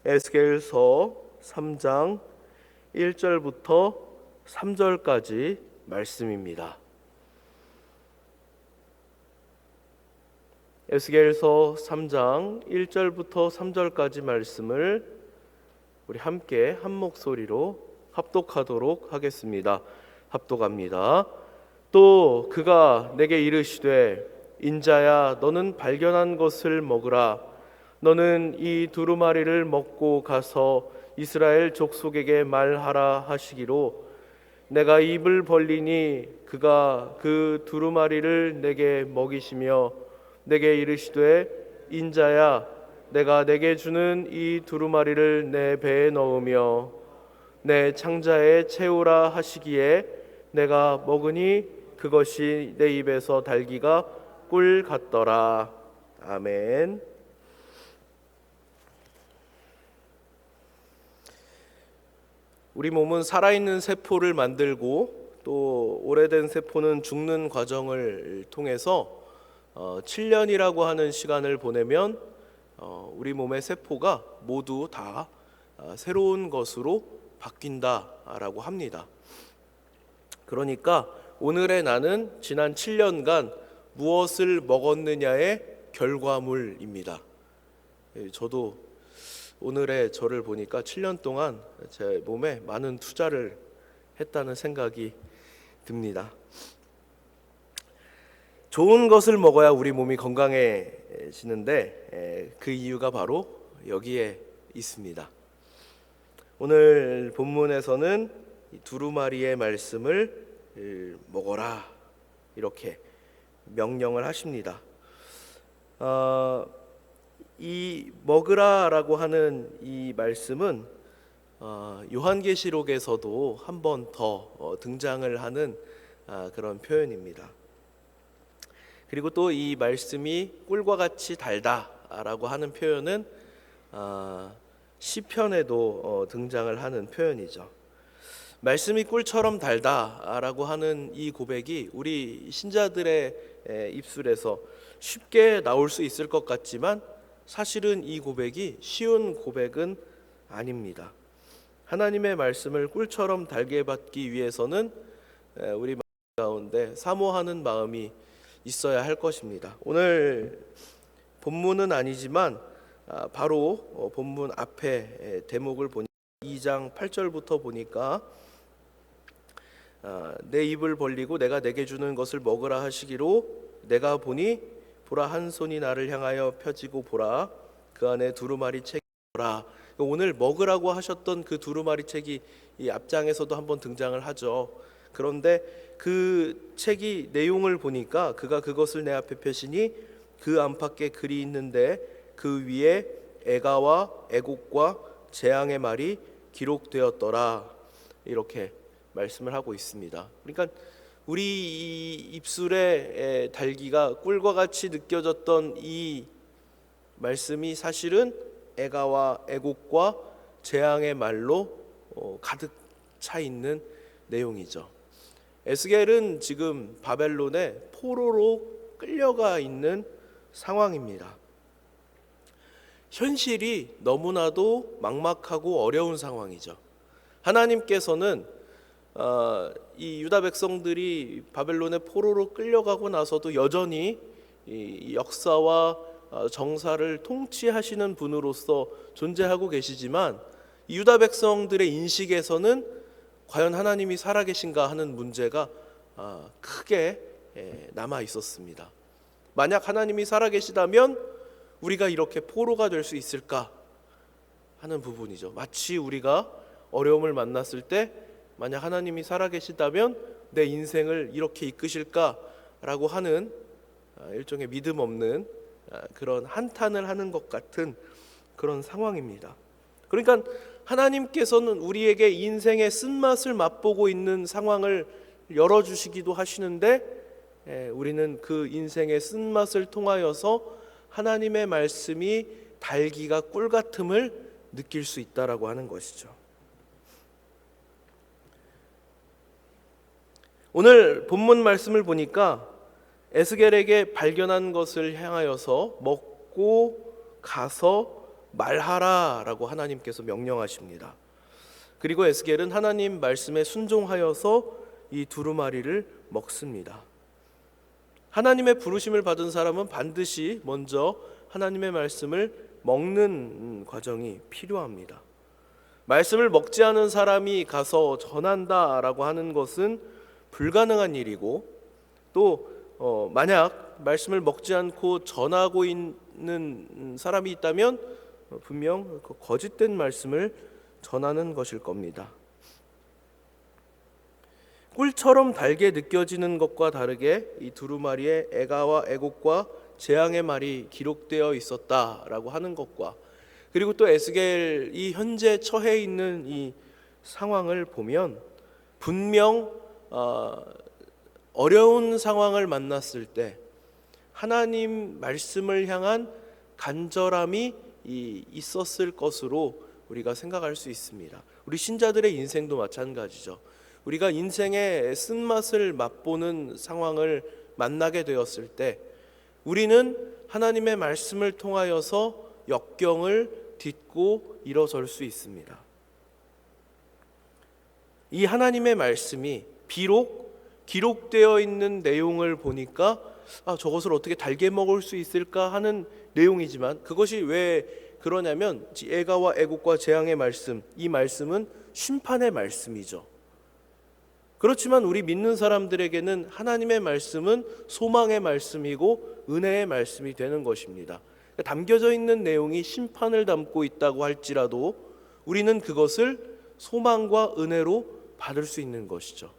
에스겔서 3장 1절부터 3절까지 말씀입니다. 에스겔서 3장 1절부터 3절까지 말씀을 우리 함께 한 목소리로 합독하도록 하겠습니다. 합독합니다. 또 그가 내게 이르시되 인자야 너는 발견한 것을 먹으라. 너는 이 두루마리를 먹고 가서 이스라엘 족속에게 말하라 하시기로 내가 입을 벌리니 그가 그 두루마리를 내게 먹이시며 내게 이르시되 인자야 내가 내게 주는 이 두루마리를 내 배에 넣으며 내 창자에 채우라 하시기에 내가 먹으니 그것이 내 입에서 달기가 꿀 같더라. 아멘. 우리 몸은 살아있는 세포를 만들고 또 오래된 세포는 죽는 과정을 통해서 7년이라고 하는 시간을 보내면 우리 몸의 세포가 모두 다 새로운 것으로 바뀐다라고 합니다. 그러니까 오늘의 나는 지난 7년간 무엇을 먹었느냐의 결과물입니다. 저도 오늘의 저를 보니까 7년 동안 제 몸에 많은 투자를 했다는 생각이 듭니다. 좋은 것을 먹어야 우리 몸이 건강해지는데 그 이유가 바로 여기에 있습니다. 오늘 본문에서는 두루마리의 말씀을 먹어라 이렇게 명령을 하십니다. 이 먹으라라고 하는 이 말씀은 요한계시록에서도 한 번 더 등장을 하는 그런 표현입니다. 그리고 또 이 말씀이 꿀과 같이 달다라고 하는 표현은 시편에도 등장을 하는 표현이죠. 말씀이 꿀처럼 달다라고 하는 이 고백이 우리 신자들의 입술에서 쉽게 나올 수 있을 것 같지만 사실은 이 고백이 쉬운 고백은 아닙니다. 하나님의 말씀을 꿀처럼 달게 받기 위해서는 우리 마음 가운데 사모하는 마음이 있어야 할 것입니다. 오늘 본문은 아니지만 바로 본문 앞에 대목을 보니 2장 8절부터 보니까 내 입을 벌리고 내가 내게 주는 것을 먹으라 하시기로 내가 보니 보라 한 손이 나를 향하여 펴지고 보라 그 안에 두루마리 책이 보라. 오늘 먹으라고 하셨던 그 두루마리 책이 이 앞장에서도 한번 등장을 하죠. 그런데 그 책이 내용을 보니까 그가 그것을 내 앞에 펴시니 그 안팎에 글이 있는데 그 위에 애가와 애곡과 재앙의 말이 기록되었더라. 이렇게 말씀을 하고 있습니다. 그러니까 우리 이 입술의 달기가 꿀과 같이 느껴졌던 이 말씀이 사실은 애가와 애곡과 재앙의 말로 가득 차 있는 내용이죠. 에스겔은 지금 바벨론의 포로로 끌려가 있는 상황입니다. 현실이 너무나도 막막하고 어려운 상황이죠. 하나님께서는 이 유다 백성들이 바벨론의 포로로 끌려가고 나서도 여전히 이 역사와 정사를 통치하시는 분으로서 존재하고 계시지만 이 유다 백성들의 인식에서는 과연 하나님이 살아계신가 하는 문제가 크게 남아 있었습니다. 만약 하나님이 살아계시다면 우리가 이렇게 포로가 될 수 있을까 하는 부분이죠. 마치 우리가 어려움을 만났을 때 만약 하나님이 살아계시다면 내 인생을 이렇게 이끄실까라고 하는 일종의 믿음 없는 그런 한탄을 하는 것 같은 그런 상황입니다. 그러니까 하나님께서는 우리에게 인생의 쓴맛을 맛보고 있는 상황을 열어주시기도 하시는데 우리는 그 인생의 쓴맛을 통하여서 하나님의 말씀이 달기가 꿀 같음을 느낄 수 있다라고 하는 것이죠. 오늘 본문 말씀을 보니까 에스겔에게 발견한 것을 향하여서 먹고 가서 말하라라고 하나님께서 명령하십니다. 그리고 에스겔은 하나님 말씀에 순종하여서 이 두루마리를 먹습니다. 하나님의 부르심을 받은 사람은 반드시 먼저 하나님의 말씀을 먹는 과정이 필요합니다. 말씀을 먹지 않은 사람이 가서 전한다라고 하는 것은 불가능한 일이고, 또 만약 말씀을 먹지 않고 전하고 있는 사람이 있다면 분명 거짓된 말씀을 전하는 것일 겁니다. 꿀처럼 달게 느껴지는 것과 다르게 이 두루마리에 애가와 애곡과 재앙의 말이 기록되어 있었다라고 하는 것과, 그리고 또 에스겔이 현재 처해 있는 이 상황을 보면 분명 어려운 상황을 만났을 때 하나님 말씀을 향한 간절함이 있었을 것으로 우리가 생각할 수 있습니다. 우리 신자들의 인생도 마찬가지죠. 우리가 인생의 쓴맛을 맛보는 상황을 만나게 되었을 때 우리는 하나님의 말씀을 통하여서 역경을 딛고 일어설 수 있습니다. 이 하나님의 말씀이 비록 기록되어 있는 내용을 보니까 저것을 어떻게 달게 먹을 수 있을까 하는 내용이지만, 그것이 왜 그러냐면 애가와 애곡과 재앙의 말씀, 이 말씀은 심판의 말씀이죠. 그렇지만 우리 믿는 사람들에게는 하나님의 말씀은 소망의 말씀이고 은혜의 말씀이 되는 것입니다. 담겨져 있는 내용이 심판을 담고 있다고 할지라도 우리는 그것을 소망과 은혜로 받을 수 있는 것이죠.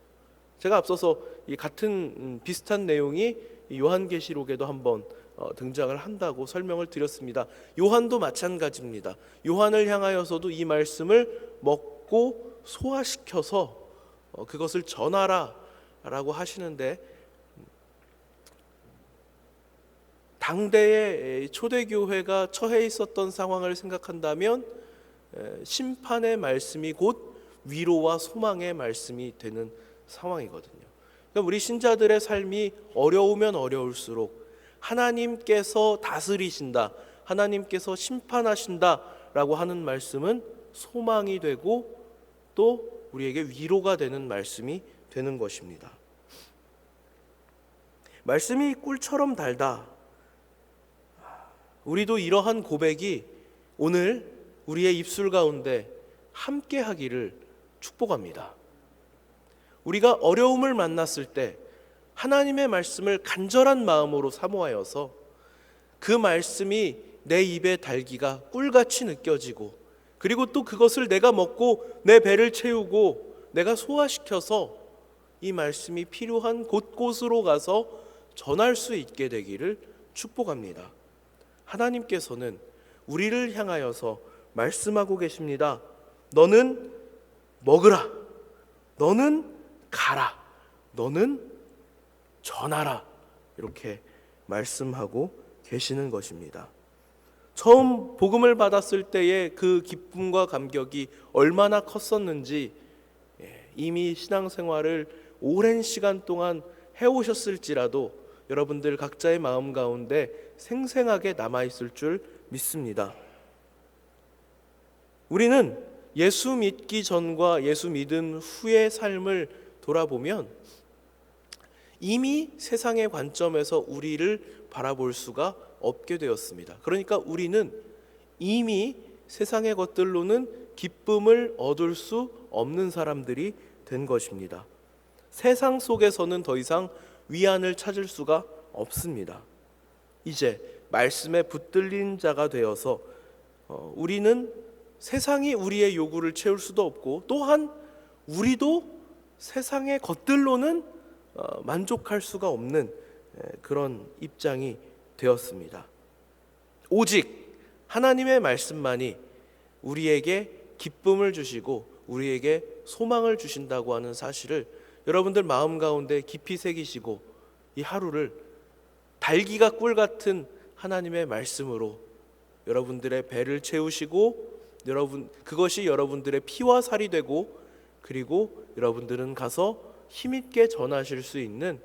제가 앞서서 이 같은 비슷한 내용이 요한계시록에도 한번 등장을 한다고 설명을 드렸습니다. 요한도 마찬가지입니다. 요한을 향하여서도 이 말씀을 먹고 소화시켜서 그것을 전하라 라고 하시는데, 당대의 초대교회가 처해 있었던 상황을 생각한다면 심판의 말씀이 곧 위로와 소망의 말씀이 되는 상황이거든요. 그러니까 우리 신자들의 삶이 어려우면 어려울수록 하나님께서 다스리신다, 하나님께서 심판하신다 라고 하는 말씀은 소망이 되고 또 우리에게 위로가 되는 말씀이 되는 것입니다. 말씀이 꿀처럼 달다. 우리도 이러한 고백이 오늘 우리의 입술 가운데 함께 하기를 축복합니다. 우리가 어려움을 만났을 때 하나님의 말씀을 간절한 마음으로 사모하여서 그 말씀이 내 입에 달기가 꿀같이 느껴지고, 그리고 또 그것을 내가 먹고 내 배를 채우고 내가 소화시켜서 이 말씀이 필요한 곳곳으로 가서 전할 수 있게 되기를 축복합니다. 하나님께서는 우리를 향하여서 말씀하고 계십니다. 너는 먹으라, 너는 가라, 너는 전하라, 이렇게 말씀하고 계시는 것입니다. 처음 복음을 받았을 때의 그 기쁨과 감격이 얼마나 컸었는지 이미 신앙생활을 오랜 시간 동안 해오셨을지라도 여러분들 각자의 마음 가운데 생생하게 남아있을 줄 믿습니다. 우리는 예수 믿기 전과 예수 믿은 후의 삶을 돌아보면 이미 세상의 관점에서 우리를 바라볼 수가 없게 되었습니다. 그러니까 우리는 이미 세상의 것들로는 기쁨을 얻을 수 없는 사람들이 된 것입니다. 세상 속에서는 더 이상 위안을 찾을 수가 없습니다. 이제 말씀에 붙들린 자가 되어서 우리는 세상이 우리의 요구를 채울 수도 없고, 또한 우리도 세상의 것들로는 만족할 수가 없는 그런 입장이 되었습니다. 오직 하나님의 말씀만이 우리에게 기쁨을 주시고 우리에게 소망을 주신다고 하는 사실을 여러분들 마음 가운데 깊이 새기시고 이 하루를 달기가 꿀 같은 하나님의 말씀으로 여러분들의 배를 채우시고, 그것이 여러분들의 피와 살이 되고, 그리고 여러분들은 가서 힘있게 전하실 수 있는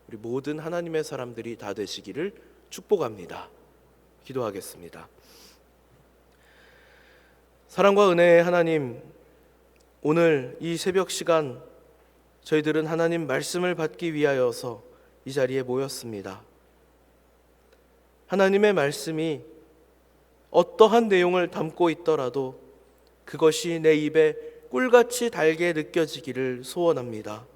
우리 모든 하나님의 사람들이 다 되시기를 축복합니다. 기도하겠습니다. 사랑과 은혜의 하나님, 오늘 이 새벽 시간 저희들은 하나님 말씀을 받기 위하여서 이 자리에 모였습니다. 하나님의 말씀이 어떠한 내용을 담고 있더라도 그것이 내 입에 꿀같이 달게 느껴지기를 소원합니다.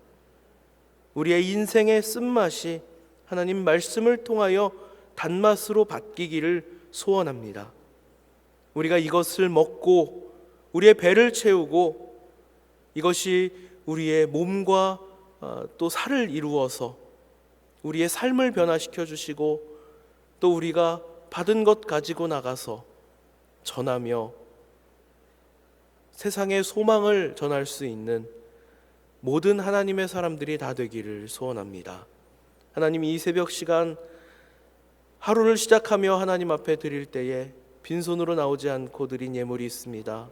우리의 인생의 쓴맛이 하나님 말씀을 통하여 단맛으로 바뀌기를 소원합니다. 우리가 이것을 먹고 우리의 배를 채우고 이것이 우리의 몸과 또 살을 이루어서 우리의 삶을 변화시켜 주시고 또 우리가 받은 것 가지고 나가서 전하며 세상의 소망을 전할 수 있는 모든 하나님의 사람들이 다 되기를 소원합니다. 하나님, 이 새벽 시간 하루를 시작하며 하나님 앞에 드릴 때에 빈손으로 나오지 않고 드린 예물이 있습니다.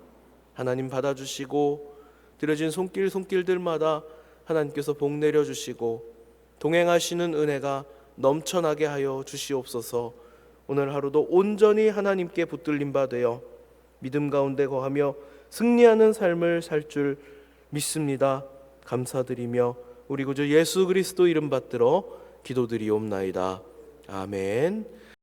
하나님 받아주시고 드려진 손길들마다 하나님께서 복 내려주시고 동행하시는 은혜가 넘쳐나게 하여 주시옵소서. 오늘 하루도 온전히 하나님께 붙들림 바 되어 믿음 가운데 거하며 승리하는 삶을 살 줄 믿습니다. 감사드리며 우리 구주 예수 그리스도 이름 받들어 기도드리옵나이다. 아멘.